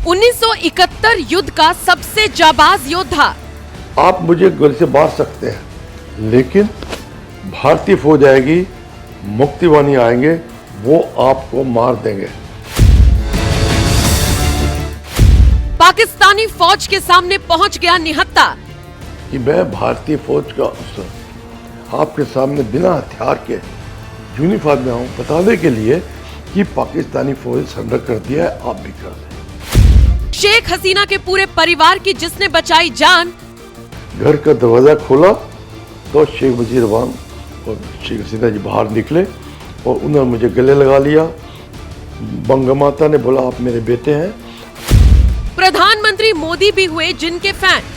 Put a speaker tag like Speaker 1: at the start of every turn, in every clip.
Speaker 1: 1971 युद्ध का सबसे जाबाज योद्धा।
Speaker 2: आप मुझे गोली से मार सकते हैं, लेकिन भारतीय फौज आएगी, मुक्तिवानी आएंगे, वो आपको मार देंगे।
Speaker 1: पाकिस्तानी फौज के सामने पहुंच गया निहत्था।
Speaker 2: कि मैं भारतीय फौज का अफसर आपके सामने बिना हथियार के यूनिफॉर्म में हूं, बताने के लिए कि पाकिस्तानी फौज सरेंडर कर दिया है, आप भी कर दें।
Speaker 1: शेख हसीना के पूरे परिवार की जिसने बचाई जान।
Speaker 2: घर का दरवाजा खोला तो शेख मुजीब रहमान और शेख हसीना जी बाहर निकले और उन्होंने मुझे गले लगा लिया। बंगमाता ने बोला, आप मेरे बेटे हैं।
Speaker 1: प्रधानमंत्री मोदी भी हुए जिनके फैन।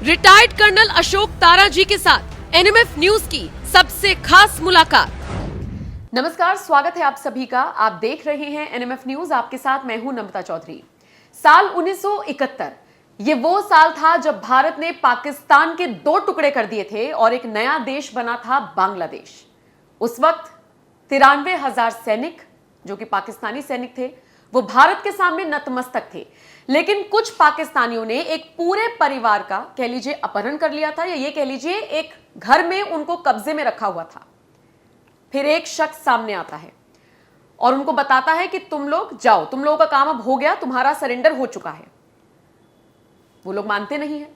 Speaker 1: रिटायर्ड कर्नल अशोक तारा जी के साथ एनएमएफ न्यूज की सबसे खास मुलाकात। नमस्कार, स्वागत है आप सभी का। आप देख रहे हैं एनएमएफ न्यूज, आपके साथ मैं हूं नम्रता चौधरी। साल 1971 ये वो साल था जब भारत ने पाकिस्तान के दो टुकड़े कर दिए थे और एक नया देश बना था बांग्लादेश। उस वक्त 93,000 सैनिक जो कि पाकिस्तानी सैनिक थे वो भारत के सामने नतमस्तक थे, लेकिन कुछ पाकिस्तानियों ने एक पूरे परिवार का कह लीजिए अपहरण कर लिया था, या ये कह लीजिए एक घर में उनको कब्जे में रखा हुआ था। फिर एक शख्स सामने आता है और उनको बताता है कि तुम लोग जाओ, तुम लोगों का काम अब हो गया, तुम्हारा सरेंडर हो चुका है। वो लोग मानते नहीं है।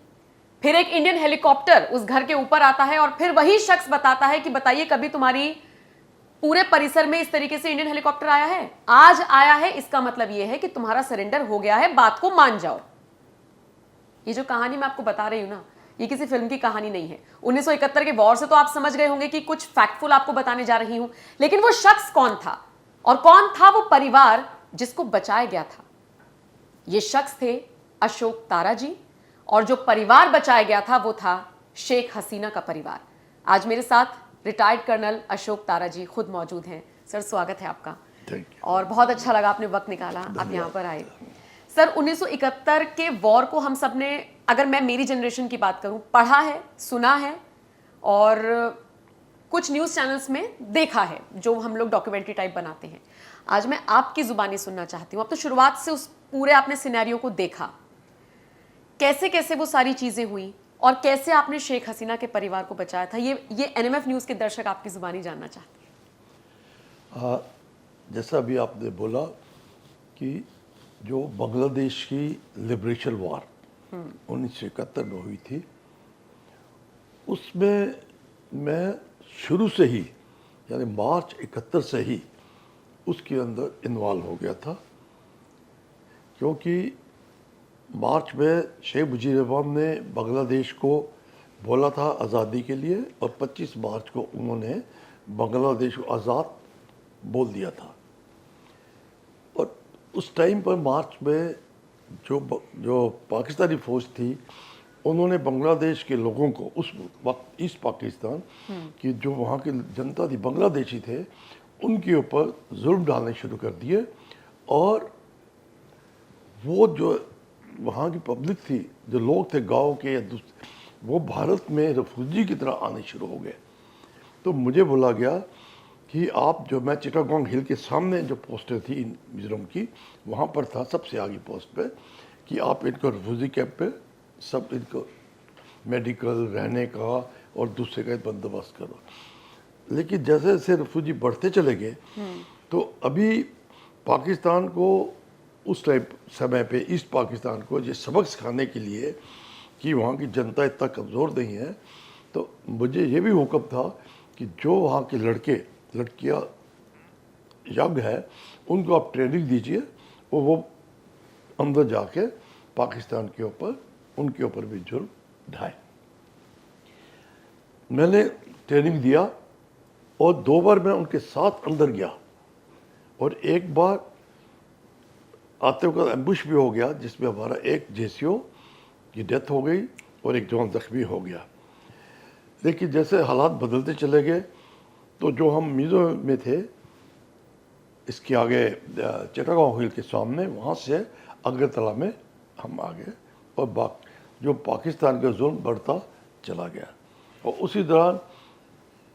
Speaker 1: फिर एक इंडियन हेलीकॉप्टर उस घर के ऊपर आता है और फिर वही शख्स बताता है कि बताइए कभी तुम्हारी पूरे परिसर में इस तरीके से इंडियन हेलीकॉप्टर आया है? आज आया है, इसका मतलब यह है कि तुम्हारा सरेंडर हो गया है, बात को मान जाओ। ये जो कहानी मैं आपको बता रही हूं ना, ये किसी फिल्म की कहानी नहीं है। 1971 के वॉर से तो आप समझ गए होंगे कि कुछ फैक्टफुल आपको बताने जा रही हूं, लेकिन वो शख्स कौन था और कौन था वो परिवार जिसको बचाया गया था? ये शख्स थे अशोक तारा जी, और जो परिवार बचाया गया था वो था शेख हसीना का परिवार। आज मेरे साथ रिटायर्ड कर्नल अशोक तारा जी खुद मौजूद हैं। सर, स्वागत है आपका। और बहुत अच्छा लगा आपने वक्त निकाला, आप यहाँ पर आए। सर, 1971 के वॉर को हम सब ने, अगर मैं मेरी जनरेशन की बात करूं, पढ़ा है, सुना है और कुछ न्यूज़ चैनल्स में देखा है जो हम लोग डॉक्यूमेंट्री टाइप बनाते हैं। आज मैं आपकी जुबानी सुनना चाहती हूँ। अब तो शुरुआत से उस पूरे आपने सिनेरियो को देखा, कैसे कैसे वो सारी चीज़ें हुई और कैसे आपने शेख हसीना के परिवार को बचाया था, ये एनएमएफ न्यूज़ के दर्शक आपकी जुबानी जानना चाहते हैं।
Speaker 2: जैसा अभी आपने बोला कि जो बांग्लादेश की लिबरेशन वॉर 1971 में हुई थी, उसमें मैं शुरू से ही यानी मार्च 71 से ही उसके अंदर इन्वॉल्व हो गया था, क्योंकि मार्च में शेख मुजीब रहमान ने बांग्लादेश को बोला था आज़ादी के लिए और 25 मार्च को उन्होंने बांग्लादेश को आज़ाद बोल दिया था। और उस टाइम पर मार्च में जो पाकिस्तानी फ़ौज थी, उन्होंने बांग्लादेश के लोगों को उस वक्त ईस्ट पाकिस्तान की जो वहाँ की जनता थी, बांग्लादेशी थे, उनके ऊपर जुल्म डालने शुरू कर दिए। और वो जो वहाँ की पब्लिक थी, जो लोग थे गांव के या दूसरे, वो भारत में रेफ्यूजी की तरह आने शुरू हो गए। तो मुझे बोला गया कि आप जो, मैं चिटागोंग हिल के सामने जो पोस्टर थी मिजोरम की, वहाँ पर था सबसे आगे पोस्ट पे, कि आप इनको रेफ्यूजी कैंप पे सब इनको मेडिकल, रहने का और दूसरे का बंदोबस्त करो। लेकिन जैसे जैसे रेफ्यूजी बढ़ते चले गए, तो अभी पाकिस्तान को उस समय पे ईस्ट पाकिस्तान को ये सबक सिखाने के लिए कि वहाँ की जनता इतना कमज़ोर नहीं है, तो मुझे ये भी हुक्म था कि जो वहाँ के लड़के लड़कियाँ यंग है, उनको आप ट्रेनिंग दीजिए और वो अंदर जाके पाकिस्तान के ऊपर, उनके ऊपर भी जुर्म ढाए। मैंने ट्रेनिंग दिया और 2 बार मैं उनके साथ अंदर गया, और एक बार आते वक्त एम्बुश भी हो गया, जिसमें हमारा एक जेसीओ की डेथ हो गई और एक जवान जख्मी हो गया। लेकिन जैसे हालात बदलते चले गए, तो जो हम मिजो में थे, इसके आगे चिटागोंग हिल के सामने, वहाँ से अगरतला में हम आ गए, और जो पाकिस्तान का जुल्म बढ़ता चला गया। और उसी दौरान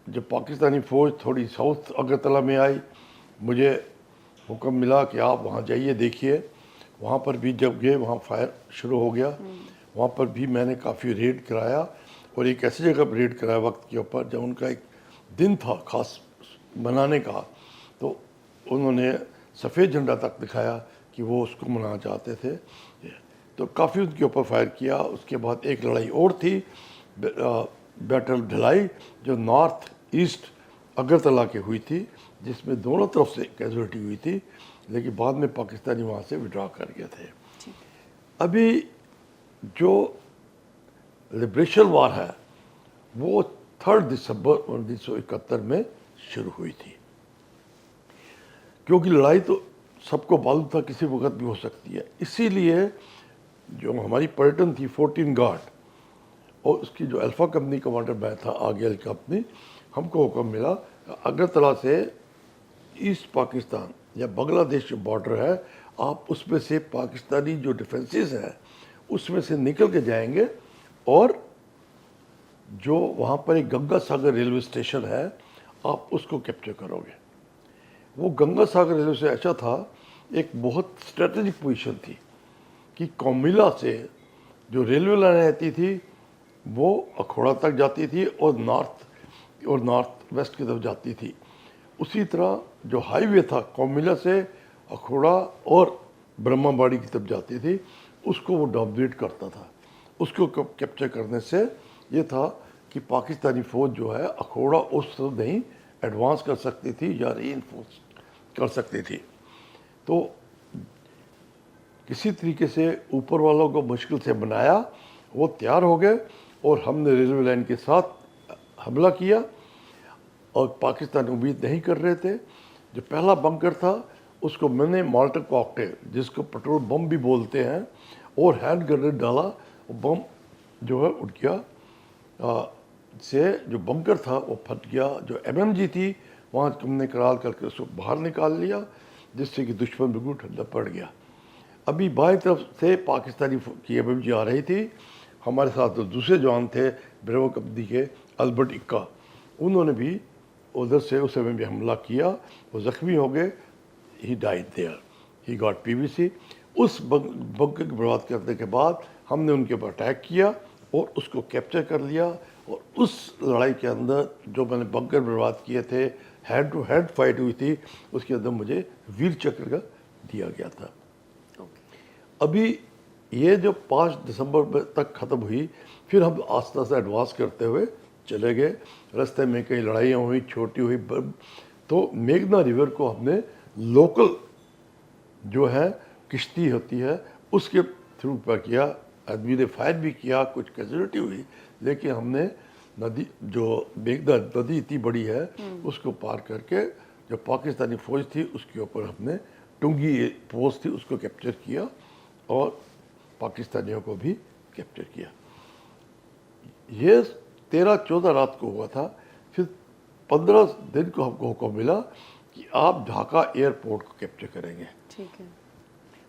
Speaker 2: जब पाकिस्तानी फ़ौज थोड़ी साउथ अगरतला में आई, मुझे हुक्म मिला कि आप वहाँ जाइए, देखिए। वहाँ पर भी जब गए, वहाँ फायर शुरू हो गया। वहाँ पर भी मैंने काफ़ी रेड कराया, और एक ऐसी जगह पर रेड कराया वक्त के ऊपर जब उनका एक दिन था खास मनाने का, तो उन्होंने सफ़ेद झंडा तक दिखाया कि वो उसको मनाना चाहते थे। तो काफ़ी उनके ऊपर फायर किया। उसके बाद एक लड़ाई और थी, बैटल ढलाई, जो नॉर्थ ईस्ट अगरतला के हुई थी, जिसमें दोनों तरफ से कैजुअलिटी हुई थी, लेकिन बाद में पाकिस्तानी वहाँ से विड्रॉ कर गए थे। अभी जो लिबरेशन वार है वो 3 दिसंबर 1971 में शुरू हुई थी, क्योंकि लड़ाई तो सबको मालूम था किसी वक्त भी हो सकती है। इसीलिए जो हमारी पलटन थी 14 गार्ड, और उसकी जो अल्फ़ा कंपनी कमांडर मैं था, आगे अल कंपनी, हमको हुक्म मिला अगरतला से ईस्ट पाकिस्तान या बांग्लादेश जो बॉर्डर है, आप उसमें से पाकिस्तानी जो डिफेंसेस हैं उसमें से निकल के जाएंगे, और जो वहाँ पर एक गंगा सागर रेलवे स्टेशन है, आप उसको कैप्चर करोगे। वो गंगा सागर रेलवे से ऐसा था, एक बहुत स्ट्रेटेजिक पोजीशन थी कि कोमिला से जो रेलवे लाइन आती थी वो अखौड़ा तक जाती थी और नॉर्थ वेस्ट की तरफ जाती थी। उसी तरह जो हाईवे था कोमिला से अखौड़ा और ब्रह्माबाड़ी की तरफ जाती थी, उसको वो डोमिनेट करता था। उसको कैप्चर करने से ये था कि पाकिस्तानी फ़ौज जो है अखौड़ा उस तरफ नहीं एडवांस कर सकती थी या रीइंफोर्स कर सकती थी। तो किसी तरीके से ऊपर वालों को मुश्किल से बनाया, वो तैयार हो गए, और हमने रेलवे लाइन के साथ हमला किया। और पाकिस्तान उम्मीद नहीं कर रहे थे। जो पहला बंकर था उसको मैंने मॉल्टर कॉकटेल, जिसको पेट्रोल बम भी बोलते हैं, और हैंड ग्रेनेड डाला, और बम जो है उठ गया। से जो बंकर था वो फट गया। जो एमएमजी थी वहाँ हमने कराल करके उसको बाहर निकाल लिया, जिससे कि दुश्मन बिल्कुल ठंडा पड़ गया। अभी बाएं तरफ से पाकिस्तानी की एमएमजी आ रही थी। हमारे साथ जो दूसरे जवान थे ब्रेवो कंपनी के अल्बर्ट इक्का, उन्होंने भी उधर से उस समय भी हमला किया। वो ज़ख्मी हो गए। He died there, he got PVC. उस बंकर को बर्बाद करने के बाद हमने उनके ऊपर अटैक किया और उसको कैप्चर कर लिया। और उस लड़ाई के अंदर जो मैंने बंकर बर्बाद किए थे, हैंड टू हैंड फाइट हुई थी, उसके अंदर मुझे वीर चक्र का दिया गया था। अभी ये जो 5 दिसंबर तक ख़त्म हुई, फिर हम आस्ते आस्ते एडवांस करते हुए चले गए। रास्ते में कई लड़ाइयाँ हुई, छोटी हुई, तो मेघना रिवर को हमने लोकल जो है किश्ती होती है उसके थ्रू पर किया। आदमी ने फायर भी किया, कुछ कैजुअलिटी हुई, लेकिन हमने नदी, जो मेघना नदी इतनी बड़ी है, उसको पार करके जो पाकिस्तानी फ़ौज थी उसके ऊपर हमने टुंगी पोस्ट थी उसको कैप्चर किया, और पाकिस्तानियों को भी कैप्चर किया। ये 13-14 रात को हुआ था। फिर 15 दिन को हमको हुक्म मिला कि आप ढाका एयरपोर्ट को कैप्चर करेंगे।
Speaker 1: ठीक है।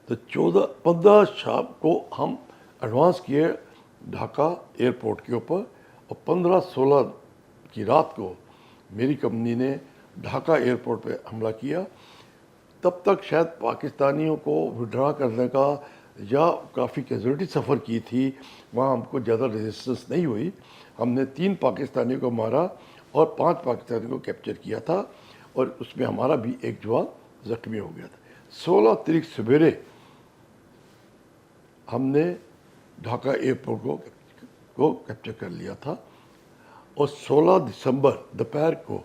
Speaker 2: तो 15 शाम को हम एडवांस किए ढाका एयरपोर्ट के ऊपर, और 15-16 की रात को मेरी कंपनी ने ढाका एयरपोर्ट पे हमला किया। तब तक शायद पाकिस्तानियों को विड्रॉ करने का या काफ़ी कैजुअलिटी सफ़र की थी, वहाँ हमको ज़्यादा रेजिस्टेंस नहीं हुई। हमने 3 पाकिस्तानियों को मारा और 5 पाकिस्तानियों को कैप्चर किया था, और उसमें हमारा भी एक जवान ज़ख्मी हो गया था। 16 तारीख सवेरे हमने ढाका एयरपोर्ट को कैप्चर कर लिया था, और 16 दिसंबर दोपहर को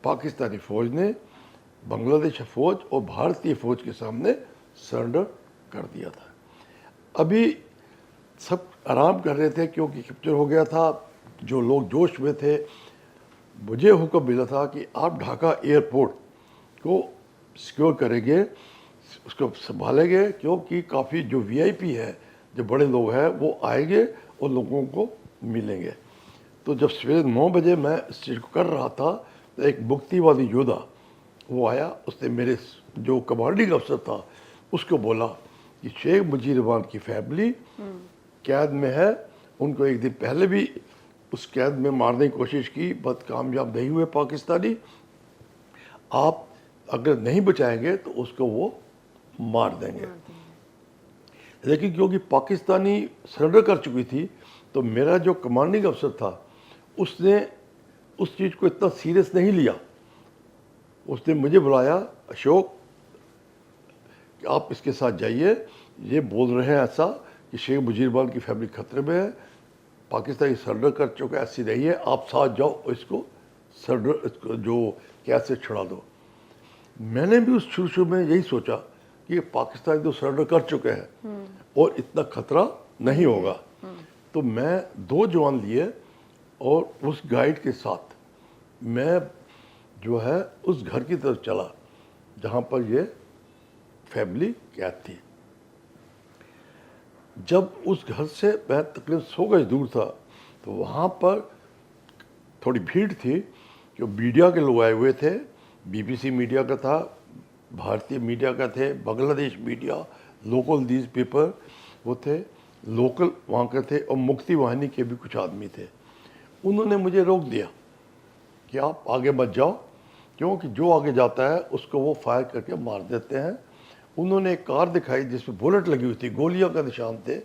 Speaker 2: पाकिस्तानी फ़ौज ने बांग्लादेश फ़ौज और भारतीय फ़ौज के सामने सरेंडर कर दिया था। अभी सब आराम कर रहे थे क्योंकि कैप्चर हो गया था। जो लोग जोश में थे, मुझे हुक्म मिला था कि आप ढाका एयरपोर्ट को सिक्योर करेंगे, उसको संभालेंगे, क्योंकि काफ़ी जो वीआईपी है, जो बड़े लोग हैं, वो आएंगे और लोगों को मिलेंगे। तो जब सवेरे 9 बजे मैं इस चीज़ को कर रहा था, तो एक मुक्तिवादी योद्धा वो आया। उसने मेरे जो कमांडिंग अफसर था उसको बोला कि शेख मुजीब रहमान की फैमिली कैद में है, उनको एक दिन पहले भी उस कैद में मारने की कोशिश की, बट कामयाब नहीं हुए पाकिस्तानी। आप अगर नहीं बचाएंगे तो उसको वो मार देंगे। लेकिन क्योंकि पाकिस्तानी सरेंडर कर चुकी थी, तो मेरा जो कमांडिंग अफसर था उसने उस चीज़ को इतना सीरियस नहीं लिया। उसने मुझे बुलाया, अशोक कि आप इसके साथ जाइए, ये बोल रहे हैं ऐसा कि शेख मुजीबुर की फैमिली खतरे में है, पाकिस्तानी सरेंडर कर चुका है, ऐसी नहीं है, आप साथ जाओ, इसको सरेंडर, इसको जो कैद से छुड़ा दो। मैंने भी उस शुरू में यही सोचा कि पाकिस्तानी तो सरेंडर कर चुके हैं और इतना खतरा नहीं होगा। तो मैं 2 जवान लिए और उस गाइड के साथ मैं जो है उस घर की तरफ चला जहाँ पर ये फैमिली कैद थी। जब उस घर से मैं तकरीबन 100 गज दूर था, तो वहाँ पर थोड़ी भीड़ थी, जो मीडिया के लोग आए हुए थे। बीबीसी मीडिया का था, भारतीय मीडिया का थे, Bangladesh media, local news paper वो थे, लोकल वहाँ के थे, और मुक्ति वाहिनी के भी कुछ आदमी थे। उन्होंने मुझे रोक दिया कि आप आगे मत जाओ, क्योंकि जो आगे जाता है उसको वो फायर करके मार देते हैं। उन्होंने एक कार दिखाई जिसमें बुलेट लगी हुई थी, गोलियों का निशान थे,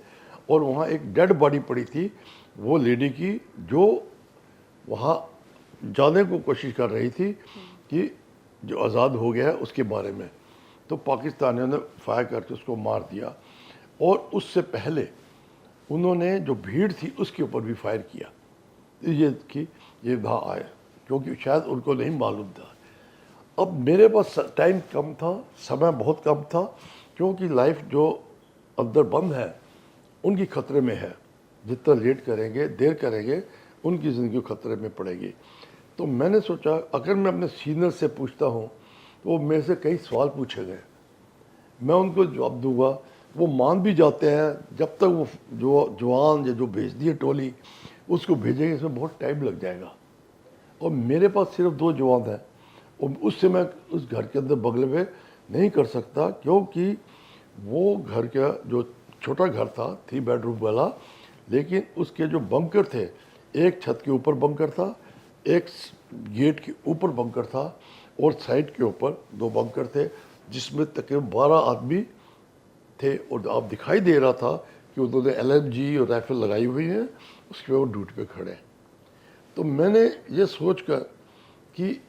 Speaker 2: और वहाँ एक डेड बॉडी पड़ी थी वो लेडी की, जो वहाँ जाने को कोशिश कर रही थी कि जो आज़ाद हो गया है उसके बारे में। तो पाकिस्तानियों ने फायर करके उसको मार दिया, और उससे पहले उन्होंने जो भीड़ थी उसके ऊपर भी फायर किया, ये कि ये वहाँ आए, क्योंकि शायद उनको नहीं मालूम था। अब मेरे पास टाइम कम था, समय बहुत कम था, क्योंकि लाइफ जो अंदर बंद है उनकी खतरे में है। जितना लेट करेंगे, देर करेंगे, उनकी ज़िंदगी खतरे में पड़ेगी। तो मैंने सोचा अगर मैं अपने सीनियर से पूछता हूँ तो वो मेरे से कई सवाल पूछेंगे, मैं उनको जवाब दूंगा, वो मान भी जाते हैं। जब तक वो जो जवान या जो भेज दिए टोली उसको भेजेंगे, इसमें बहुत टाइम लग जाएगा, और मेरे पास सिर्फ 2 जवान हैं, और उससे मैं उस घर के अंदर बगले में नहीं कर सकता, क्योंकि वो घर का जो छोटा घर था 3 बेडरूम वाला, लेकिन उसके जो बंकर थे, एक छत के ऊपर बंकर था, एक गेट के ऊपर बंकर था, और साइड के ऊपर 2 बंकर थे, जिसमें तकरीबन 12 आदमी थे। और आप दिखाई दे रहा था कि उन्होंने LMG और राइफल लगाई हुई है, उसके वो ड्यूटी पे खड़े हैं। तो मैंने ये सोचकर कि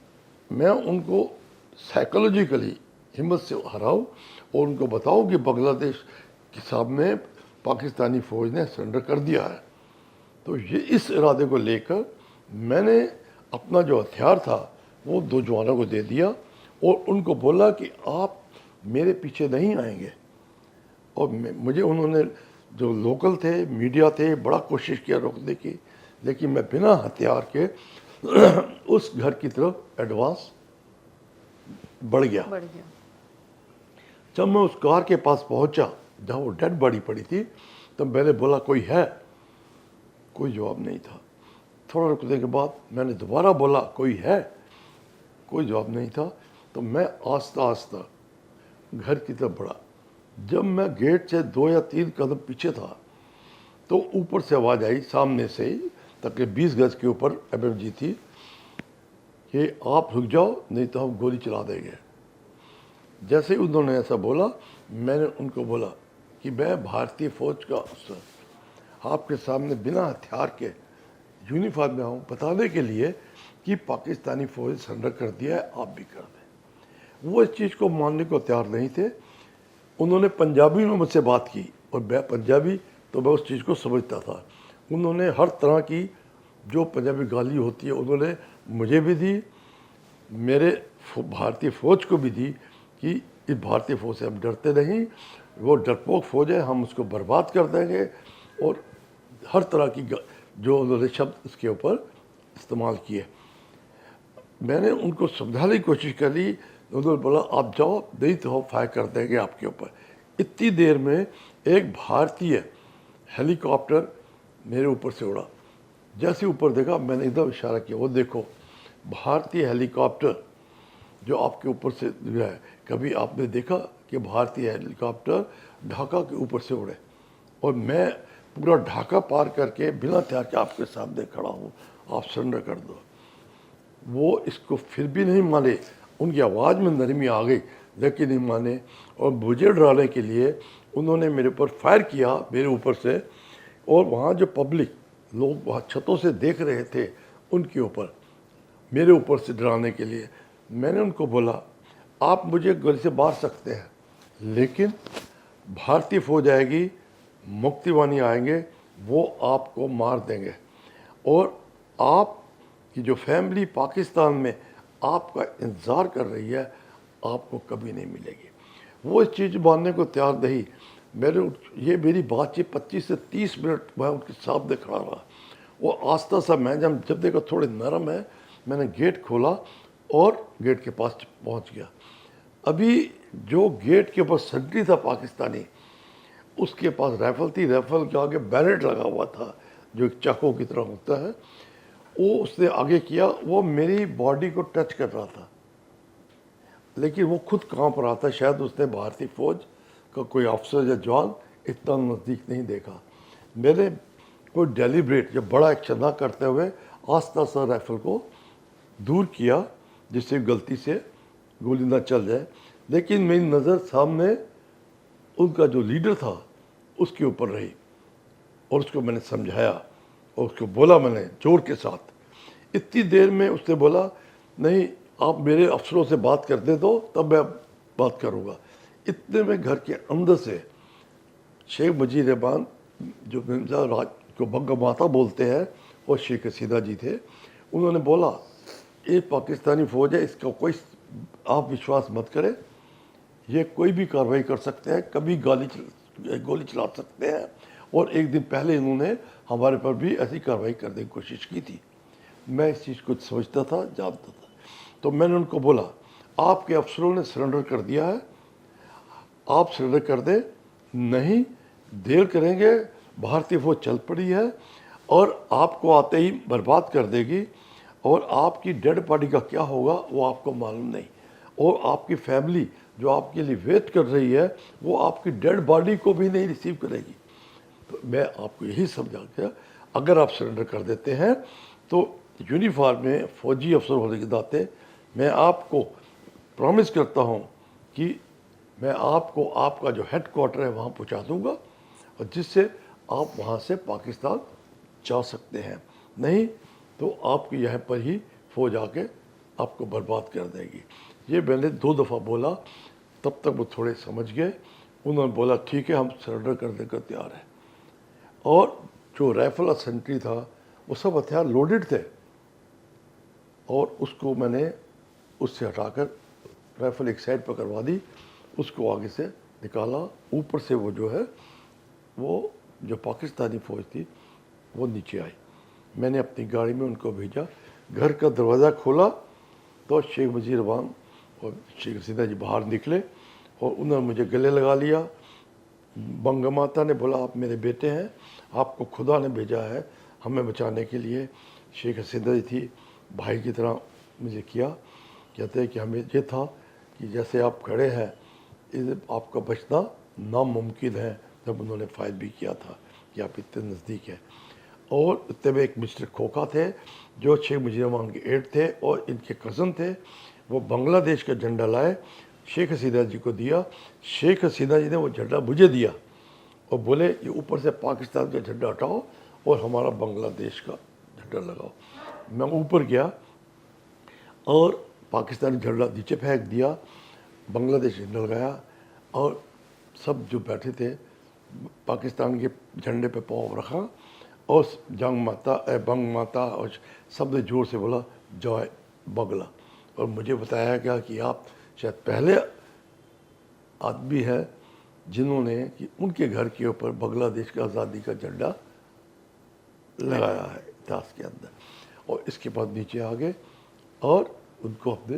Speaker 2: मैं उनको साइकोलॉजिकली हिम्मत से हराऊं और उनको बताऊं कि बांग्लादेश के सामने पाकिस्तानी फ़ौज ने सरेंडर कर दिया है। तो ये इस इरादे को लेकर मैंने अपना जो हथियार था वो 2 जवानों को दे दिया, और उनको बोला कि आप मेरे पीछे नहीं आएंगे। और मुझे उन्होंने, जो लोकल थे, मीडिया थे, बड़ा कोशिश किया रोकने की, लेकिन मैं बिना हथियार के उस घर की तरफ एडवांस बढ़ गया। जब मैं उस कार के पास पहुंचा जहां वो डेड बॉडी पड़ी थी, तो मैंने बोला कोई है? कोई जवाब नहीं था। थोड़ा रुकने के बाद मैंने दोबारा बोला कोई है? कोई जवाब नहीं था। तो मैं आस्ता आस्ता घर की तरफ बढ़ा। जब मैं गेट से 2 या 3 कदम पीछे था, तो ऊपर से आवाज़ आई, सामने से ही, तकरीबन 20 गज के ऊपर MMG थी, कि आप रुक जाओ नहीं तो हम गोली चला देंगे। जैसे ही उन्होंने ऐसा बोला, मैंने उनको बोला कि मैं भारतीय फ़ौज का अफसर आपके सामने बिना हथियार के यूनिफॉर्म में हूँ, बताने के लिए कि पाकिस्तानी फ़ौज सरेंडर कर दिया है, आप भी कर दें। वो इस चीज़ को मानने को तैयार नहीं थे। उन्होंने पंजाबी में मुझसे बात की, और मैं पंजाबी तो मैं उस चीज़ को समझता था। उन्होंने हर तरह की जो पंजाबी गाली होती है उन्होंने मुझे भी दी, मेरे भारतीय फ़ौज को भी दी, कि इस भारतीय फ़ौज से हम डरते नहीं, वो डरपोक फ़ौज है, हम उसको बर्बाद कर देंगे। और हर तरह की जो उन्होंने शब्द उसके ऊपर इस्तेमाल किए। मैंने उनको समझाने की कोशिश करी, उन्होंने बोला आप जाओ नहीं तो हम फायर कर देंगे आपके ऊपर। इतनी देर में एक भारतीय हेलीकॉप्टर मेरे ऊपर से उड़ा। जैसे ऊपर देखा, मैंने एकदम इशारा किया, वो देखो भारतीय हेलीकॉप्टर जो आपके ऊपर से गिरा है। कभी आपने देखा कि भारतीय हेलीकॉप्टर ढाका के ऊपर से उड़े? और मैं पूरा ढाका पार करके बिना हथियार के आपके सामने खड़ा हूँ, आप सरेंडर कर दो। वो इसको फिर भी नहीं माने, उनकी आवाज़ में नरमी आ गई लेकिन नहीं माने, और मुझे डराने के लिए उन्होंने मेरे ऊपर फायर किया, मेरे ऊपर से। और वहाँ जो पब्लिक लोग वहाँ छतों से देख रहे थे उनके ऊपर, मेरे ऊपर से डराने के लिए मैंने उनको बोला आप मुझे गोली से मार सकते हैं, लेकिन भारतीय फौज आएगी, मुक्तिवानी आएंगे, वो आपको मार देंगे, और आप की जो फैमिली पाकिस्तान में आपका इंतज़ार कर रही है आपको कभी नहीं मिलेगी। वो इस चीज़ मानने को तैयार नहीं। ये मेरी बातचीत 25 से 30 मिनट मैं उनके सामने खड़ा रहा। वो आस्ता सा, मैं जब देखा थोड़े नरम है, मैंने गेट खोला और गेट के पास पहुंच गया। अभी जो गेट के ऊपर सेंट्री था पाकिस्तानी, उसके पास राइफल थी, राइफल के आगे बैलेट लगा हुआ था जो एक चाकू की तरह होता है। वो उसने आगे किया, वो मेरी बॉडी को टच कर रहा था, लेकिन वो खुद कांप रहा था। शायद उसने भारतीय फौज का कोई अफसर या जवान इतना नज़दीक नहीं देखा। मैंने कोई डेलिब्रेट या बड़ा एक्शन ना करते हुए आस्ता सा राइफल को दूर किया, जिससे गलती से गोली ना चल जाए। लेकिन मेरी नज़र सामने उनका जो लीडर था उसके ऊपर रही, और उसको मैंने समझाया और उसको बोला मैंने जोर के साथ। इतनी देर में उसने बोला नहीं, आप मेरे अफसरों से बात कर दे दो, तब मैं बात करूँगा। इतने में घर के अंदर से शेख मुजीब रहमान, जो राज को बंग माता बोलते हैं, और शेख हसीना जी थे। उन्होंने बोला ये पाकिस्तानी फ़ौज है, इसका कोई आप विश्वास मत करें, ये कोई भी कार्रवाई कर सकते हैं, कभी गोली चला सकते हैं, और एक दिन पहले इन्होंने हमारे पर भी ऐसी कार्रवाई करने की कोशिश की थी। मैं इस चीज़ को समझता था, जानता था। तो मैंने उनको बोला आपके अफसरों ने सरेंडर कर दिया है, आप सरेंडर कर दें, नहीं देर करेंगे भारतीय फौज चल पड़ी है और आपको आते ही बर्बाद कर देगी, और आपकी डेड बॉडी का क्या होगा वो आपको मालूम नहीं, और आपकी फैमिली जो आपके लिए वेट कर रही है वो आपकी डेड बॉडी को भी नहीं रिसीव करेगी। तो मैं आपको यही समझा कि अगर आप सरेंडर कर देते हैं तो यूनिफॉर्म में फौजी अफसर होने के नाते मैं आपको प्रॉमिस करता हूं कि मैं आपको आपका जो हेड क्वार्टर है वहां पहुंचा दूंगा, और जिससे आप वहां से पाकिस्तान जा सकते हैं, नहीं तो आपके यहाँ पर ही फौज आके आपको बर्बाद कर देगी। ये मैंने 2 दफ़ा बोला, तब तक वो थोड़े समझ गए। उन्होंने बोला ठीक है हम सरेंडर करने को तैयार हैं। और जो राइफल सेंट्री था वो सब हथियार लोडेड थे, और उसको मैंने उससे हटाकर राइफल एक साइड पर करवा दी, उसको आगे से निकाला। ऊपर से वो जो है वो जो पाकिस्तानी फ़ौज थी वो नीचे आई। मैंने अपनी गाड़ी में उनको भेजा। घर का दरवाज़ा खोला तो शेख मुजीब रहमान और शेख हसीना जी बाहर निकले, और उन्होंने मुझे गले लगा लिया। बंग माता ने बोला आप मेरे बेटे हैं, आपको खुदा ने भेजा है हमें बचाने के लिए। शेख हसीना जी थी, भाई की तरह मुझे किया। कहते हैं कि हमें ये था कि जैसे आप खड़े हैं आपका बचना नामुमकिन है। जब उन्होंने फायर भी किया था कि आप इतने नज़दीक हैं। और इतने में एक मिस्टर खोखा थे जो शेख मुजीब रहमान के एड थे और इनके कज़न थे। वो बांग्लादेश का झंडा लाए, शेख हसीना जी को दिया। शेख हसीना जी ने वो झंडा मुझे दिया और बोले ये ऊपर से पाकिस्तान का झंडा हटाओ और हमारा बांग्लादेश का झंडा लगाओ। मैं ऊपर गया और पाकिस्तानी झंडा नीचे फेंक दिया, बांग्लादेश झंडा लगाया, और सब जो बैठे थे पाकिस्तान के झंडे पे पाँव रखा, और जंग माता बंग माता, और सब ने जोर से बोला जय बंगला। और मुझे बताया गया कि आप शायद पहले आदमी हैं जिन्होंने कि उनके घर के ऊपर बांग्लादेश का आज़ादी का झंडा लगाया है इतिहास के अंदर। और इसके बाद नीचे आ गए और उनको अपने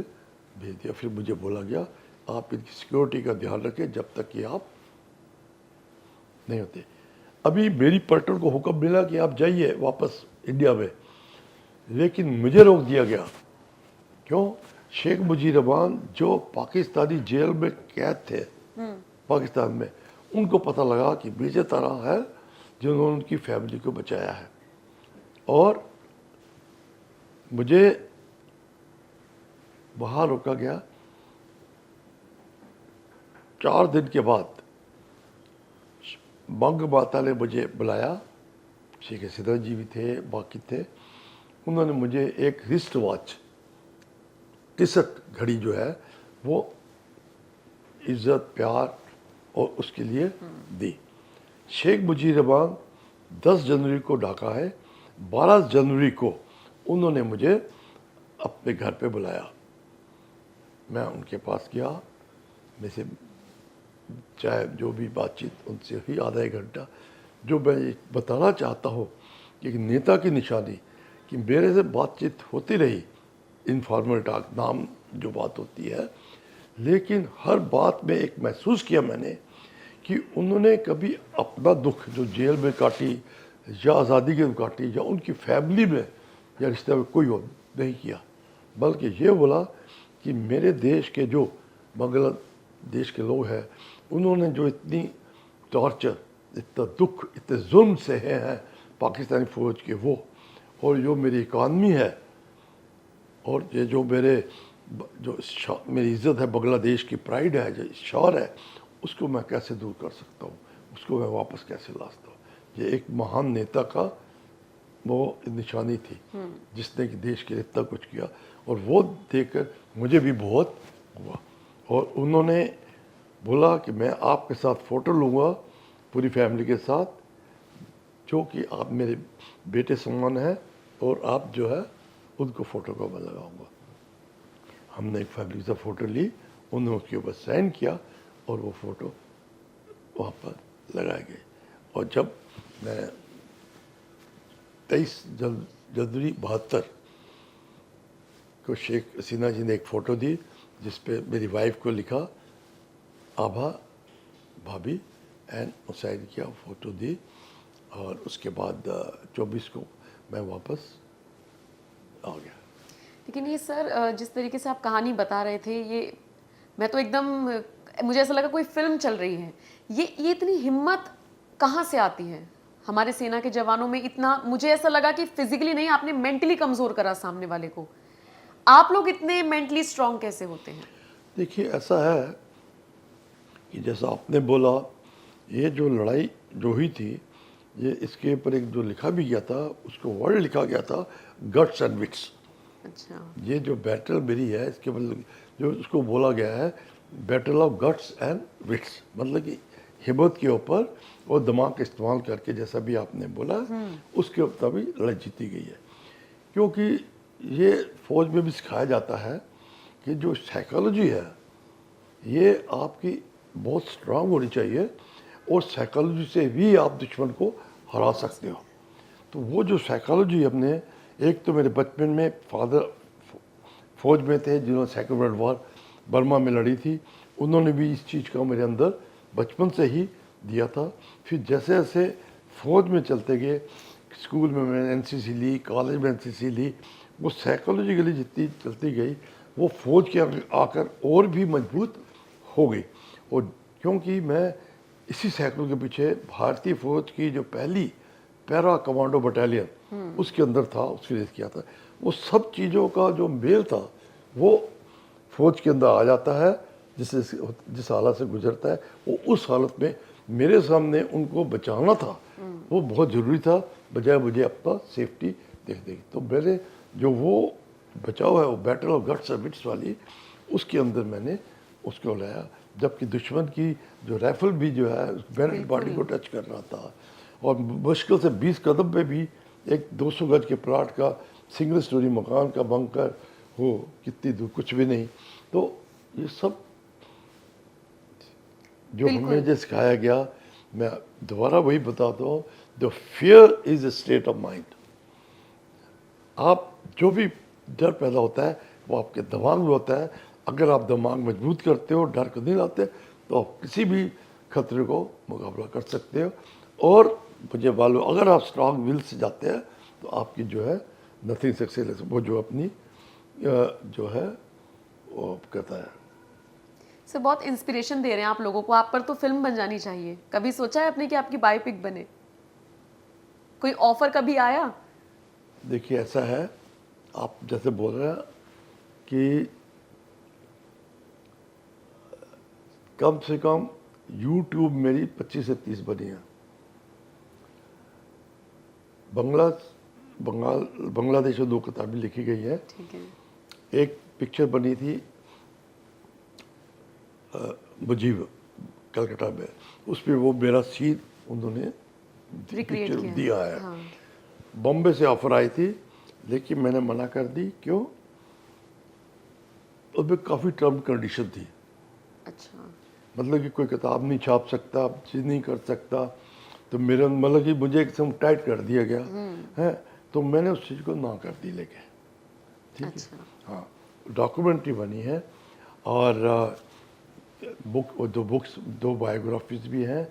Speaker 2: भेज दिया। फिर मुझे बोला गया आप इनकी सिक्योरिटी का ध्यान रखें जब तक कि आप नहीं होते। अभी मेरी पर्यटन को हुक्म मिला कि आप जाइए वापस इंडिया में, लेकिन मुझे रोक दिया गया। क्यों? शेख मुजीब रहमान जो पाकिस्तानी जेल में कैद थे पाकिस्तान में, उनको पता लगा कि मुझे तरह है जिन्होंने उनकी फैमिली को बचाया है। और मुझे वहाँ रोका गया। 4 दिन के बाद बंग माता ने मुझे बुलाया, शेख हसीना जी भी थे, बाकी थे। उन्होंने मुझे एक रिस्ट वॉच, टिसट घड़ी जो है वो इज्जत, प्यार और उसके लिए दी। शेख मुजीब रहमान 10 जनवरी को ढाका है, 12 जनवरी को उन्होंने मुझे अपने घर पे बुलाया। मैं उनके पास गया, में से चाहे जो भी बातचीत उनसे हुई आधा एक घंटा। जो मैं ये बताना चाहता हूँ कि एक नेता की निशानी कि मेरे से बातचीत होती रही, इनफॉर्मल टॉक नाम जो बात होती है, लेकिन हर बात में एक महसूस किया मैंने कि उन्होंने कभी अपना दुख जो जेल में काटी या आज़ादी के काटी या उनकी फैमिली में या रिश्ते में कोई और नहीं किया, बल्कि ये बोला कि मेरे देश के जो बांग्लादेश के लोग हैं उन्होंने जो इतनी टॉर्चर, इतना दुख, इतने जुल्म सहे हैं पाकिस्तानी फ़ौज के वो, और जो मेरी इकानमी है और ये जो मेरी इज़्ज़त है, बांग्लादेश की प्राइड है, जो शान है, उसको मैं कैसे दूर कर सकता हूँ, उसको मैं वापस कैसे ला सकता हूँ। ये एक महान नेता का वो निशानी थी जिसने कि देश के लिए इतना कुछ किया, और वो देखकर मुझे भी बहुत हुआ। और उन्होंने बोला कि मैं आपके साथ फ़ोटो लूँगा पूरी फैमिली के साथ, जो कि आप मेरे बेटे समान हैं, और आप जो है उनको फ़ोटो को मैं लगाऊँगा। हमने एक फैमिली से फ़ोटो ली, उन्होंने उसके ऊपर साइन किया और वो फ़ोटो वहाँ पर लगाई गई। और जब मैं 23 जनवरी 72 को शेख हसीना जी ने एक फ़ोटो दी जिस पे मेरी वाइफ को लिखा आभा भाभी एंड साइन किया, फ़ोटो दी, और उसके बाद 24 को मैं वापस आ गया।
Speaker 1: लेकिन ये सर, जिस तरीके से आप कहानी बता रहे थे, ये मैं तो एकदम, मुझे ऐसा लगा कोई फिल्म चल रही है। ये इतनी हिम्मत कहाँ से आती है हमारे सेना के जवानों में? इतना मुझे ऐसा लगा कि फिजिकली नहीं, आपने मेंटली कमज़ोर करा सामने वाले को। आप लोग इतने मेंटली स्ट्रांग कैसे होते हैं?
Speaker 2: देखिए, ऐसा है कि जैसा आपने बोला, ये जो लड़ाई जो हुई थी, ये इसके ऊपर एक जो लिखा भी गया था, उसको वर्ड लिखा गया था गट्स एंड विट्स।
Speaker 1: अच्छा।
Speaker 2: ये जो बैटल मेरी है, इसके मतलब जो उसको बोला गया है battle of guts and wits, मतलब कि हिम्मत के ऊपर और दिमाग का इस्तेमाल करके, जैसा भी आपने बोला उसके ऊपर भी लड़ाई जीती गई है। क्योंकि ये फौज में भी सिखाया जाता है कि जो साइकोलॉजी है ये आपकी बहुत स्ट्रांग होनी चाहिए, और साइकोलॉजी से भी आप दुश्मन को हरा सकते हो। तो वो जो साइकोलॉजी हमने, एक तो मेरे बचपन में फादर फौज में थे जिन्होंने सेकेंड वर्ल्ड वॉर बर्मा में लड़ी थी, उन्होंने भी इस चीज़ का मेरे अंदर बचपन से ही दिया था। फिर जैसे जैसे फौज में चलते गए, स्कूल में मैंने एनसीसी ली, कॉलेज में एनसीसी ली, वो साइकोलॉजिकली जितनी चलती गई वो फौज के आकर और भी मजबूत हो गई। और क्योंकि मैं इसी साइकिल के पीछे भारतीय फौज की जो पहली पैरा कमांडो बटालियन उसके अंदर था, उसके लिए किया था, वो सब चीज़ों का जो मेल था वो फौज के अंदर आ जाता है। जिस हालत से गुजरता है वो उस हालत में मेरे सामने उनको बचाना था, वो बहुत ज़रूरी था, बजाय मुझे अपना सेफ्टी देखने की। तो मेरे जो वो बचाव है, वो battle of guts and wits वाली, उसके अंदर मैंने उसको लाया। जबकि दुश्मन की जो राइफल भी जो है मेरे बॉडी को टच कर रहा था, और मुश्किल से 20 कदम पे भी एक 200 गज के प्लाट का सिंगल स्टोरी मकान का बंकर हो, कितनी दूर, कुछ भी नहीं। तो ये सब जो हमें जो सिखाया गया, मैं दोबारा वही बताता हूँ, the fear is a state of mind. आप जो भी डर पैदा होता है वो आपके दिमाग में होता है। अगर आप दिमाग मजबूत करते हो, डर को नहीं लाते, तो आप किसी भी खतरे को मुकाबला कर सकते हो। और मुझे मालूम, अगर आप स्ट्रांग विल से जाते हैं तो आपकी जो है नथिंग सक्सेस, वो जो अपनी जो है वो कहता है।
Speaker 1: सर, बहुत इंस्पिरेशन दे रहे हैं आप लोगों को। आप पर तो फिल्म बन जानी चाहिए। कभी सोचा है आपने कि आपकी बायोपिक बने? कोई ऑफर कभी आया?
Speaker 2: देखिए ऐसा है, आप जैसे बोल रहे हैं कि कम से कम यूट्यूब मेरी 25 से 30 बनी है। बांग्लादेश में 2 किताबें लिखी गई है।
Speaker 1: ठीक है।
Speaker 2: एक पिक्चर बनी थी मुजीब कलकत्ता में, उसमें वो मेरा सीन उन्होंने
Speaker 1: रिक्रिएट
Speaker 2: पिक्चर
Speaker 1: किया
Speaker 2: दिया है।
Speaker 1: हाँ।
Speaker 2: बॉम्बे से ऑफर आई थी, लेकिन मैंने मना कर दी। क्यों? उसमें काफ़ी टर्म कंडीशन थी।
Speaker 1: अच्छा।
Speaker 2: मतलब कि कोई किताब नहीं छाप सकता, चीज़ नहीं कर सकता, तो मेरे मतलब कि मुझे एकदम टाइट कर दिया गया है। तो मैंने उस चीज़ को ना कर दी लेके। ठीक है।
Speaker 1: अच्छा।
Speaker 2: हाँ, डॉक्यूमेंट्री बनी है और बुक्स 2 बायोग्राफीज भी हैं।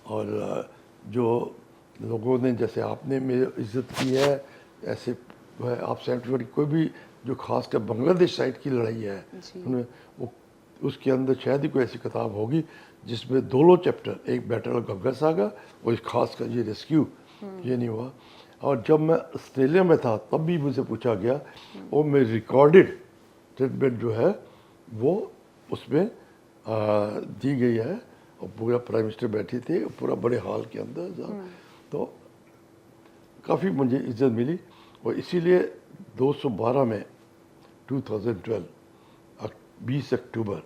Speaker 2: और जो लोगों ने, जैसे आपने मेरी इज्जत की है, ऐसे आप सेंट्रल कोई भी जो खासकर बांग्लादेश साइड की लड़ाई है,
Speaker 1: जी।
Speaker 2: वो उसके अंदर शायद ही कोई ऐसी किताब होगी जिसमें 2 चैप्टर, एक बैटल ऑफ गंगा सागर और एक खासकर ये रेस्क्यू, ये नहीं हुआ। और जब मैं ऑस्ट्रेलिया में था तब भी मुझे पूछा गया, और मैं रिकॉर्डेड स्टेटमेंट जो है वो उसमें दी गई है, और पूरा प्राइम मिनिस्टर बैठी थे पूरा बड़े हॉल के अंदर। तो काफ़ी मुझे इज्जत मिली, और इसीलिए 212 में 2012 20 अक्टूबर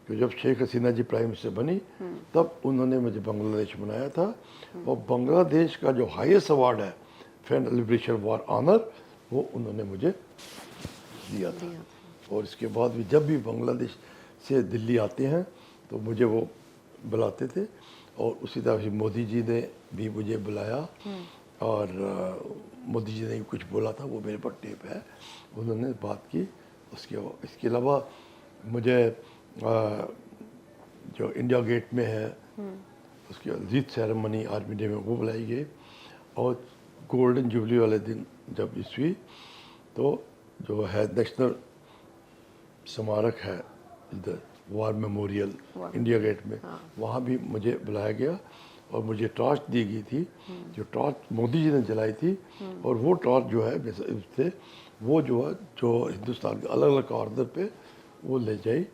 Speaker 2: तो जब शेख हसीना जी प्राइम मिनिस्टर बनी, तब उन्होंने मुझे बांग्लादेश बनाया था। और बांग्लादेश का जो हाईएस्ट अवार्ड है, फ्रेंड लिबरेशन वॉर ऑनर, वो उन्होंने मुझे दिया था। और इसके बाद भी जब भी बांग्लादेश से दिल्ली आते हैं तो मुझे वो बुलाते थे। और उसी तरह से मोदी जी ने भी मुझे बुलाया, और मोदी जी ने भी कुछ बोला था, वो मेरे पर टेप है, उन्होंने बात की। इसके अलावा मुझे जो इंडिया गेट में है उसकी जीत सेरेमनी आर्मी डे में वो बुलाई गई। और गोल्डन जुबली वाले दिन जब ईस्वी, तो जो है नेशनल स्मारक है इधर, वार मेमोरियल इंडिया गेट में, वहाँ भी मुझे बुलाया गया। और मुझे टॉर्च दी गई थी, जो टॉर्च मोदी जी ने जलाई थी। और वो टॉर्च जो है उससे वो जो है, जो हिंदुस्तान के अलग अलग कॉर्नर पे वो ले जाई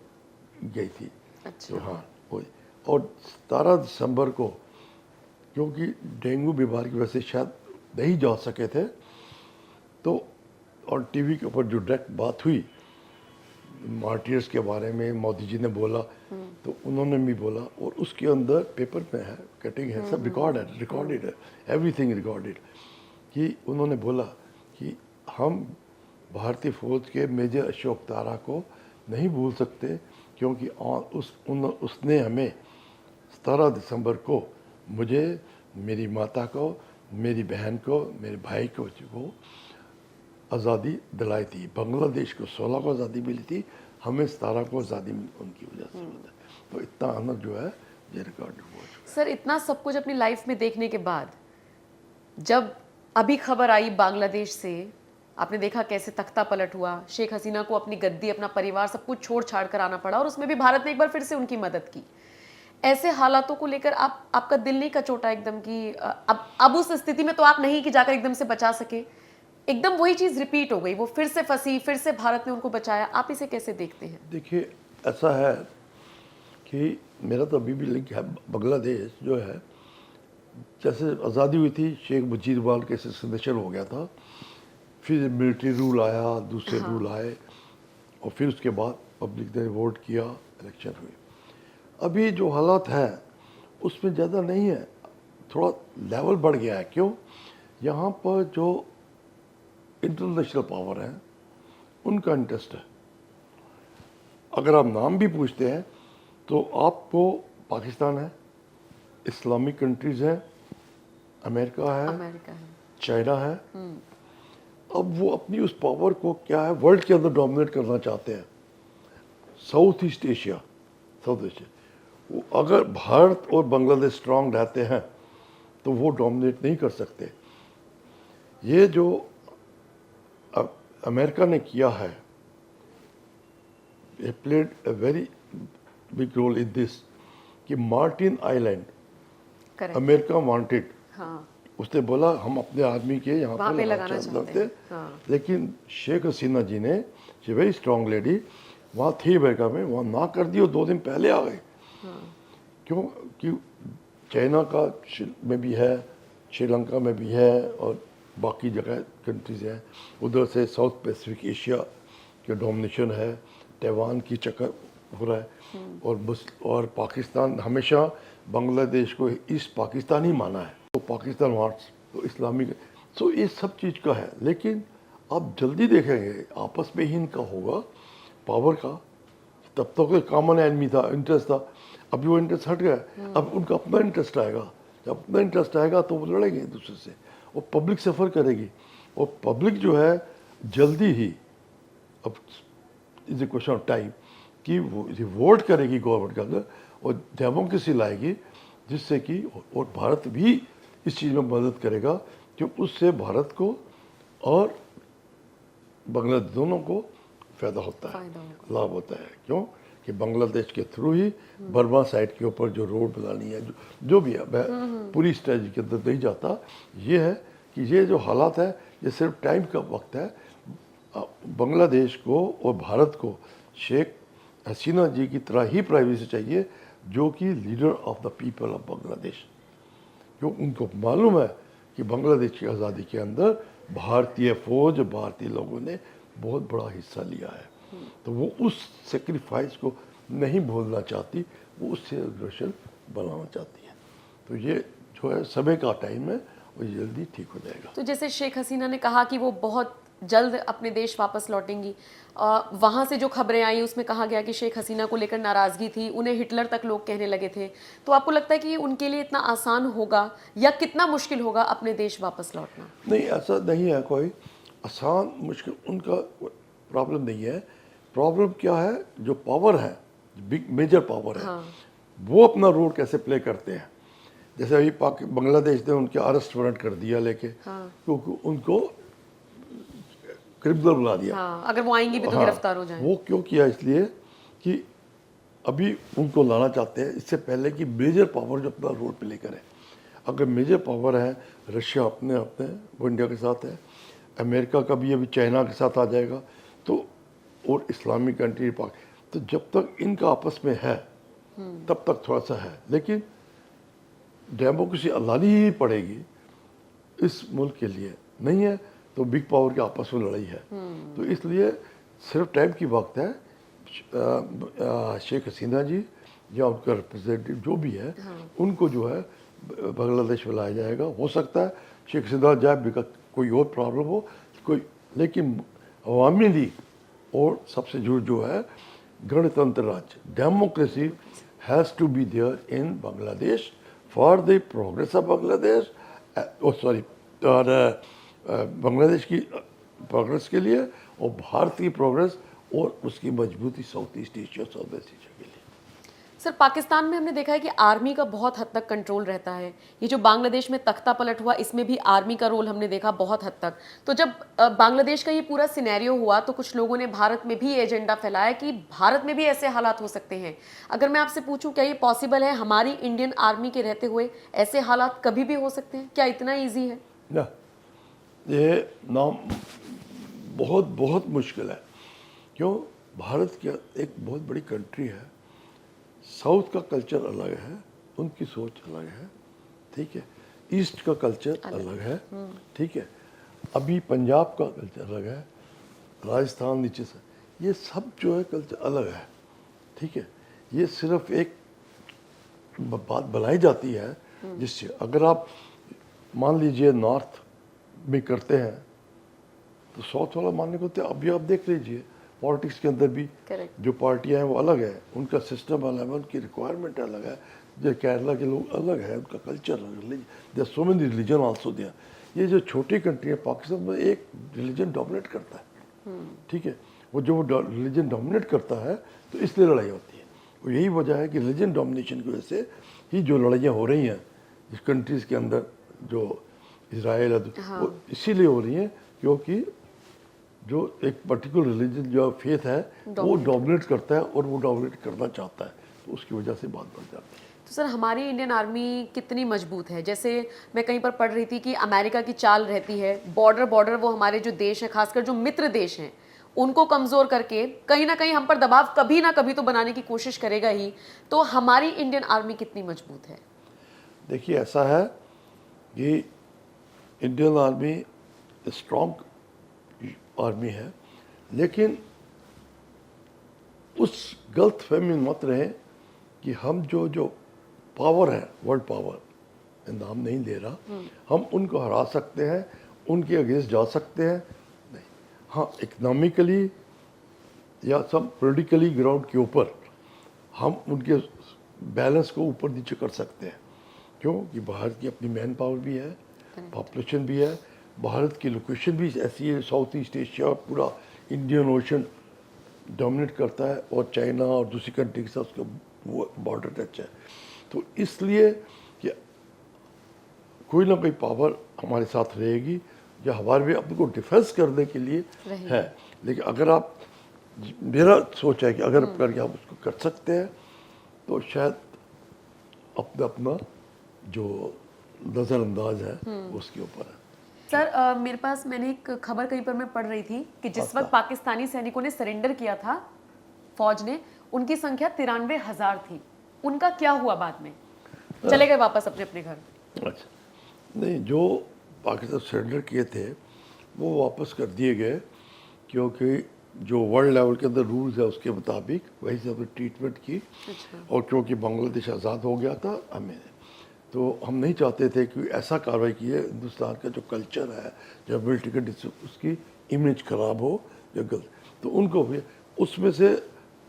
Speaker 2: गई थी।
Speaker 1: अच्छा।
Speaker 2: तो हाँ वही। और 17 दिसंबर को, क्योंकि डेंगू बीमारी की वजह से शायद नहीं जा सके थे, तो और टीवी के ऊपर जो डायरेक्ट बात हुई मार्टियर्स के बारे में, मोदी जी ने बोला, तो उन्होंने भी बोला। और उसके अंदर पेपर में है, कटिंग है, सब रिकॉर्डेड है, एवरीथिंग रिकॉर्डेड, कि उन्होंने बोला कि हम भारतीय फौज के मेजर अशोक तारा को नहीं भूल सकते, क्योंकि उसने हमें 17 दिसंबर को, मुझे, मेरी माता को, मेरी बहन को, मेरे भाई को आज़ादी दिलाई थी। बांग्लादेश को 16 को आज़ादी मिली थी, हमें 17 को आज़ादी उनकी वजह से मिला। तो इतना आनंद जो है ये रिकॉर्ड हुआ।
Speaker 1: सर, इतना सब कुछ अपनी लाइफ में देखने के बाद, जब अभी खबर आई बांग्लादेश से, आपने देखा कैसे तख्ता पलट हुआ, शेख हसीना को अपनी गद्दी, अपना परिवार, सब कुछ छोड़ छाड़ कर आना पड़ा, और उसमें भी भारत ने एक बार फिर से उनकी मदद की। ऐसे हालातों को लेकर आपका दिल नहीं कचोटा एकदम कि अब उस स्थिति में तो आप नहीं कि जाकर एकदम से बचा सके, एकदम वही चीज रिपीट हो गई, वो फिर से फंसी, फिर से भारत ने उनको बचाया, आप इसे कैसे देखते हैं?
Speaker 2: देखिए ऐसा है कि मेरा तो अभी भी लिंक है, बांग्लादेश जो है, जैसे आज़ादी हुई थी, शेख मुजीबुर के सिग्नेचर हो गया था, फिर मिलिट्री रूल आया, दूसरे रूल आए, और फिर उसके बाद पब्लिक ने वोट किया, इलेक्शन हुई। अभी जो हालात है उसमें ज़्यादा नहीं है, थोड़ा लेवल बढ़ गया है। क्यों? यहाँ पर जो इंटरनेशनल पावर है उनका इंटरेस्ट है। अगर आप नाम भी पूछते हैं तो आपको पाकिस्तान है, इस्लामिक कंट्रीज हैं, अमेरिका है, चाइना है। अब वो अपनी उस पावर को क्या है, वर्ल्ड के अंदर डोमिनेट करना चाहते हैं। साउथ ईस्ट एशिया, अगर भारत और बांग्लादेश स्ट्रांग रहते हैं तो वो डोमिनेट नहीं कर सकते। ये जो अमेरिका ने किया है, they played a very big role in this, कि मार्टिन आइलैंड अमेरिका वांटेड उसने बोला हम अपने आदमी के यहाँ
Speaker 1: वहाँ
Speaker 2: पे
Speaker 1: पे लगाना चाहते हैं। हाँ।
Speaker 2: लेकिन शेख हसीना जी ने, शी वेरी स्ट्रांग लेडी, वहाँ थी अमेरिका में, वहाँ ना कर दी और 2 दिन पहले आ गए। क्यों कि चाइना का में भी है, श्रीलंका में भी है और बाकी जगह कंट्रीज हैं, उधर से साउथ पैसिफिक एशिया के डोमिनेशन है, ताइवान की चक्कर हो रहा है और पाकिस्तान हमेशा बांग्लादेश को ईस्ट पाकिस्तान ही माना है, तो पाकिस्तान वहाँ तो इस्लामिक, तो ये सब चीज़ का है। लेकिन आप जल्दी देखेंगे आपस में ही इनका होगा पावर का, तब तक तो कॉमन एनमी था, इंटरेस्ट था, अभी वो इंटरेस्ट हट गया, अब उनका अपना इंटरेस्ट आएगा, जब अपना इंटरेस्ट आएगा तो वो लड़ेंगे एक दूसरे से और पब्लिक सफ़र करेगी और पब्लिक जो है जल्दी ही, अब is a question of time कि वो वोट करेगी गवर्नमेंट के अंदर और डेमोक्रेसी लाएगी, जिससे कि और भारत भी इस चीज़ में मदद करेगा कि उससे भारत को और बांग्लादेश दोनों को फ़ायदा होता है, लाभ होता है। क्यों कि बांग्लादेश के थ्रू ही बर्मा साइड के ऊपर जो रोड बनानी है, जो भी है, मैं पूरी स्ट्रेटजी के अंदर नहीं जाता। ये है कि ये जो हालात है ये सिर्फ टाइम का वक्त है। बांग्लादेश को और भारत को शेख हसीना जी की तरह ही प्राइवेसी चाहिए, जो कि leader of the people of Bangladesh, क्यों उनको मालूम है कि बांग्लादेश की आज़ादी के अंदर भारतीय फौज, भारतीय लोगों ने बहुत बड़ा हिस्सा लिया है, तो वो उस सेक्रीफाइस को नहीं भूलना चाहती, वो उससे अग्रेशन बनाना चाहती है। तो ये जो है समय का टाइम है और जल्दी ठीक हो जाएगा।
Speaker 1: तो जैसे शेख हसीना ने कहा कि वो बहुत जल्द अपने देश वापस लौटेंगी, वहाँ से जो खबरें आई उसमें कहा गया कि शेख हसीना को लेकर नाराज़गी थी, उन्हें हिटलर तक लोग कहने लगे थे, तो आपको लगता है कि उनके लिए इतना आसान होगा या कितना मुश्किल होगा अपने देश वापस लौटना?
Speaker 2: नहीं, ऐसा नहीं है, कोई आसान मुश्किल उनका प्रॉब्लम नहीं है। प्रॉब्लम क्या है, जो पावर है, बिग मेजर पावर है, वो अपना रोल कैसे प्ले करते हैं। जैसे अभी बांग्लादेश ने उनके अरेस्ट वारंट कर दिया लेके, क्योंकि उनको क्रिमिनल बना दिया।
Speaker 1: अगर वो आएंगी भी तो गिरफ्तार हो जाएंगे।
Speaker 2: वो क्यों किया, इसलिए कि अभी उनको लाना चाहते हैं इससे पहले कि मेजर पावर जो अपना रोल प्ले करे। अगर मेजर पावर है, रशिया अपने वो इंडिया के साथ है, अमेरिका का भी अभी चाइना के साथ आ जाएगा, तो और इस्लामिक कंट्री पाक, तो जब तक इनका आपस में है तब तक थोड़ा सा है, लेकिन डेमोक्रेसी लानी ही पड़ेगी इस मुल्क के लिए, नहीं है तो बिग पावर के आपस में लड़ाई है। तो इसलिए सिर्फ टाइम की वक्त है। शेख हसीना जी या उनका रिप्रेजेंटेटिव जो भी है, उनको जो है बांग्लादेश में लाया जाएगा। हो सकता है शेख हसीना जाए, बिकॉज कोई और प्रॉब्लम हो कोई, लेकिन अवामी लीग और सबसे जो है गणतंत्र राज्य, democracy has to be there in Bangladesh for the progress of Bangladesh, और बांग्लादेश की प्रोग्रेस के लिए और भारत की प्रोग्रेस और उसकी मजबूती south east Asia, south west Asia के लिए।
Speaker 1: सर, पाकिस्तान में हमने देखा है कि आर्मी का बहुत हद तक कंट्रोल रहता है। ये जो बांग्लादेश में तख्ता पलट हुआ, इसमें भी आर्मी का रोल हमने देखा बहुत हद तक। तो जब बांग्लादेश का ये पूरा सिनेरियो हुआ तो कुछ लोगों ने भारत में भी एजेंडा फैलाया कि भारत में भी ऐसे हालात हो सकते हैं। अगर मैं आपसे पूछूं, क्या ये पॉसिबल है हमारी इंडियन आर्मी के रहते हुए ऐसे हालात कभी भी हो सकते हैं? क्या इतना ईजी है?
Speaker 2: ना, ये नाम बहुत बहुत मुश्किल है। क्यों? भारत की एक बहुत बड़ी कंट्री है, साउथ का कल्चर अलग है, उनकी सोच अलग है, ठीक है, ईस्ट का कल्चर अलग है, ठीक है, अभी पंजाब का कल्चर अलग है, राजस्थान नीचे से, ये सब जो है कल्चर अलग है, ठीक है। ये सिर्फ एक बात बनाई जाती है जिससे, अगर आप मान लीजिए नॉर्थ में करते हैं तो साउथ वाला मानने को होते हैं। अभी आप देख लीजिए पॉलिटिक्स के अंदर भी जो पार्टियां हैं वो अलग है, उनका सिस्टम अलग है, उनकी रिक्वायरमेंट अलग है। जो केरला के लोग अलग है, उनका कल्चर अलग, there so many religion also there. ये जो छोटी कंट्री है पाकिस्तान में, एक रिलीजन डोमिनेट करता है, ठीक है, वो जो रिलीजन डोमिनेट करता है तो इसलिए लड़ाई होती है। और यही वजह है कि रिलीजन डोमिनेशन की वजह से ही जो लड़ाइयाँ हो रही हैं इस कंट्रीज़ के अंदर, जो इसराइल वो इसीलिए हो रही हैं क्योंकि जो एक पर्टिकुलर रिलीजन जो फेथ है वो डोमिनेट करता है और वो डोमिनेट करना चाहता है, तो उसकी वजह से बात बढ़ जाती है।
Speaker 1: तो सर हमारी इंडियन आर्मी कितनी मजबूत है? जैसे मैं कहीं पर पढ़ रही थी कि अमेरिका की चाल रहती है, बॉर्डर बॉर्डर वो हमारे जो देश हैं, खासकर जो मित्र देश हैं, उनको कमज़ोर करके कहीं ना कहीं हम पर दबाव कभी ना कभी तो बनाने की कोशिश करेगा ही। तो हमारी इंडियन आर्मी कितनी मजबूत है?
Speaker 2: देखिए ऐसा है कि इंडियन आर्मी स्ट्रॉन्ग आर्मी है, लेकिन उस गलत फहमी में मत रहे कि हम जो जो पावर है, वर्ल्ड पावर, मैं नाम नहीं ले रहा, हम उनको हरा सकते हैं, उनके अगेंस्ट जा सकते हैं, नहीं। हाँ, इकोनॉमिकली या सब पॉलिटिकली ग्राउंड के ऊपर हम उनके बैलेंस को ऊपर नीचे कर सकते हैं। क्यों? कि भारत की अपनी मैन पावर भी है, पॉपुलेशन भी है, भारत की लोकेशन भी ऐसी है, साउथ ईस्ट एशिया और पूरा इंडियन ओशन डोमिनेट करता है, और चाइना और दूसरी कंट्री के साथ उसका वो बॉर्डर टच है। तो इसलिए कि कोई ना कोई पावर हमारे साथ रहेगी जो हमारे भी अपने को डिफेंस करने के लिए है। लेकिन अगर आप, मेरा सोच है कि अगर करके आप उसको कर सकते हैं तो शायद अपना अपना जो नज़रअंदाज है उसके ऊपर है।
Speaker 1: सर मेरे पास, मैंने एक खबर कहीं पर मैं पढ़ रही थी कि जिस वक्त पाकिस्तानी सैनिकों ने सरेंडर किया था, फौज ने, उनकी संख्या 93,000 थी। उनका क्या हुआ बाद में? चले गए वापस अपने अपने घर?
Speaker 2: अच्छा, नहीं, जो पाकिस्तान सरेंडर किए थे वो वापस कर दिए गए, क्योंकि जो वर्ल्ड लेवल के अंदर रूल्स है उसके मुताबिक वही से हमने ट्रीटमेंट की। और क्योंकि बांग्लादेश आज़ाद हो गया था हमें, तो हम नहीं चाहते थे कि ऐसा कार्रवाई की है, हिंदुस्तान का जो कल्चर है, जो मिलिट्री का, उसकी इमेज ख़राब हो या गलत, तो उनको भी उसमें से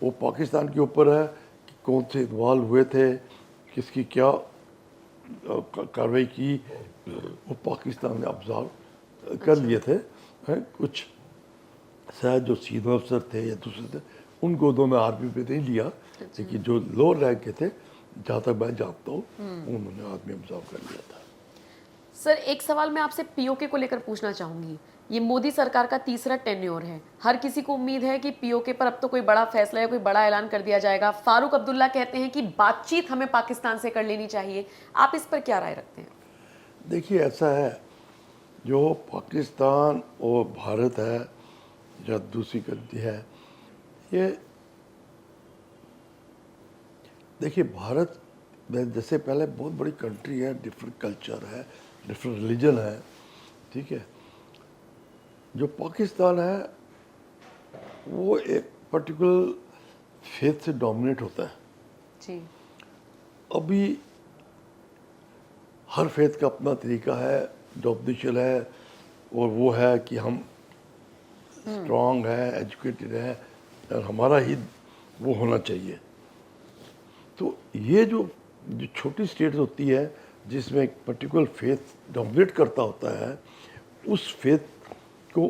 Speaker 2: वो पाकिस्तान के ऊपर है कि कौन से इन्वॉल्व हुए थे, किसकी क्या कार्रवाई की, वो पाकिस्तान ने ऑब्जर्व कर लिए थे। हैं कुछ शायद जो सीनियर अफसर थे या दूसरे थे, उनको उन्होंने आर्मी पे नहीं लिया, लेकिन जो लोअर रैंक के थे, जहाँ तक मैं जानता हूँ, उन्होंने आर्मी ऑब्जर्व कर लिया था।
Speaker 1: सर एक सवाल मैं आपसे पीओके को लेकर पूछना चाहूंगी। ये मोदी सरकार का तीसरा टेन्योर है। हर किसी को उम्मीद है कि पीओके पर अब तो कोई बड़ा फैसला या कोई बड़ा ऐलान कर दिया जाएगा। फारूक अब्दुल्ला कहते हैं कि बातचीत हमें पाकिस्तान से कर लेनी चाहिए। आप इस पर क्या राय रखते हैं?
Speaker 2: देखिए ऐसा है, जो पाकिस्तान और भारत है या दूसरी कंट्री है, ये देखिए भारत में जैसे पहले बहुत बड़ी कंट्री है, डिफरेंट कल्चर है, डिफरेंट रिलीजन है, ठीक है। जो पाकिस्तान है वो एक पर्टिकुलर फेथ से डोमिनेट होता है।
Speaker 1: जी।
Speaker 2: अभी हर फेथ का अपना तरीका है, डोमिनेशन है, और वो है कि हम स्ट्रांग है, एजुकेटेड है, और हमारा ही वो होना चाहिए। तो ये जो छोटी स्टेट्स होती है जिसमें एक पर्टिकुलर फेथ डोमिनेट करता होता है, उस फेथ को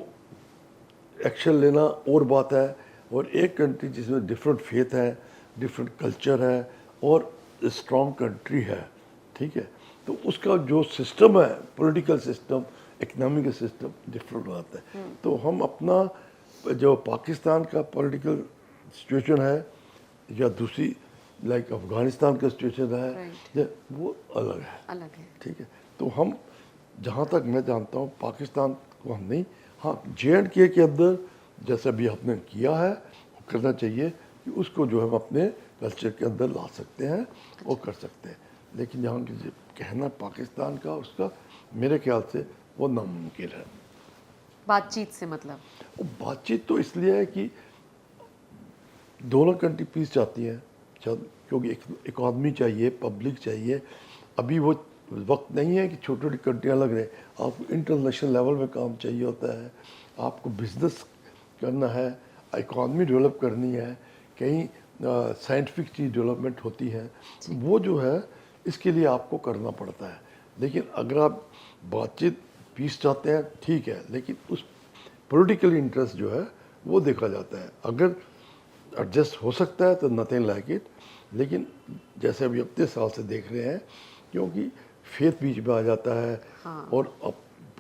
Speaker 2: एक्शन लेना और बात है। और एक कंट्री जिसमें डिफरेंट फेथ है, डिफरेंट कल्चर है, और स्ट्रॉन्ग कंट्री है, ठीक है, तो उसका जो सिस्टम है, political system, economic system different होता है। तो हम अपना जो पाकिस्तान का पॉलिटिकल सिचुएशन है या दूसरी लाइक अफगानिस्तान का सिचुएशन है, या वो अलग है, ठीक है। तो हम, जहाँ तक मैं जानता हूँ, पाकिस्तान को हम नहीं, हाँ JNK के अंदर जैसा भी आपने किया है वो करना चाहिए, कि उसको जो हम अपने कल्चर के अंदर ला सकते हैं और कर सकते हैं। लेकिन यहाँ की कहना पाकिस्तान का, उसका मेरे ख्याल से वो नामुमकिन है।
Speaker 1: बातचीत से मतलब?
Speaker 2: वो बातचीत तो इसलिए है कि दोनों कंट्री पीस चाहती हैं, क्योंकि इकोनॉमी चाहिए, पब्लिक चाहिए। अभी वो वक्त नहीं है कि छोटी छोटी कंट्रियाँ लग रहे हैं, आपको इंटरनेशनल लेवल में काम चाहिए होता है, आपको बिजनेस करना है, इकोनॉमी डेवलप करनी है, कहीं साइंटिफिक चीज़ डेवलपमेंट होती है, वो जो है इसके लिए आपको करना पड़ता है। लेकिन अगर आप बातचीत पीस चाहते हैं, ठीक है, लेकिन उस पॉलिटिकल इंटरेस्ट जो है वो देखा जाता है। अगर एडजस्ट हो सकता है तो नथिंग लाइक इट, लेकिन जैसे अभी अपने साल से देख रहे हैं, क्योंकि फेथ बीच में आ जाता है, और अब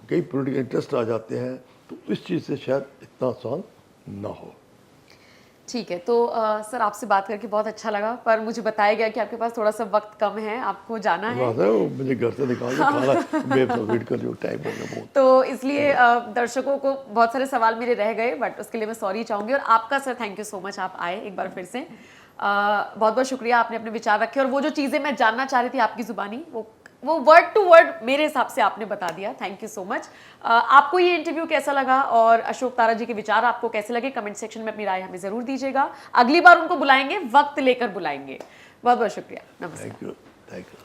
Speaker 2: कई पॉलिटिकल इंटरेस्ट आ जाते हैं, तो इस चीज़ से शायद इतना आसान ना हो।
Speaker 1: ठीक है, तो सर आपसे बात करके बहुत अच्छा लगा, पर मुझे बताया गया कि आपके पास थोड़ा सा वक्त कम है, आपको जाना है।
Speaker 2: बात है वो मुझे घर से निकाल के खाना वेब वेट कर रही हूँ, टाइम हो गया बहुत।
Speaker 1: तो इसलिए दर्शकों को बहुत सारे सवाल मेरे रह गए, बट उसके लिए मैं सॉरी चाहूंगी। और आपका sir thank you so much, आप आए एक बार फिर से। बहुत बहुत शुक्रिया, आपने अपने विचार रखे और वो जो चीज़ें मैं जानना चाह रही थी आपकी ज़ुबानी, वो वर्ड टू वर्ड मेरे हिसाब से आपने बता दिया। Thank you so much. आपको ये इंटरव्यू कैसा लगा और अशोक तारा जी के विचार आपको कैसे लगे, कमेंट सेक्शन में अपनी राय हमें ज़रूर दीजिएगा। अगली बार उनको बुलाएंगे, वक्त लेकर बुलाएंगे। बहुत बहुत शुक्रिया, नमस्कार।
Speaker 2: Thank you, thank you.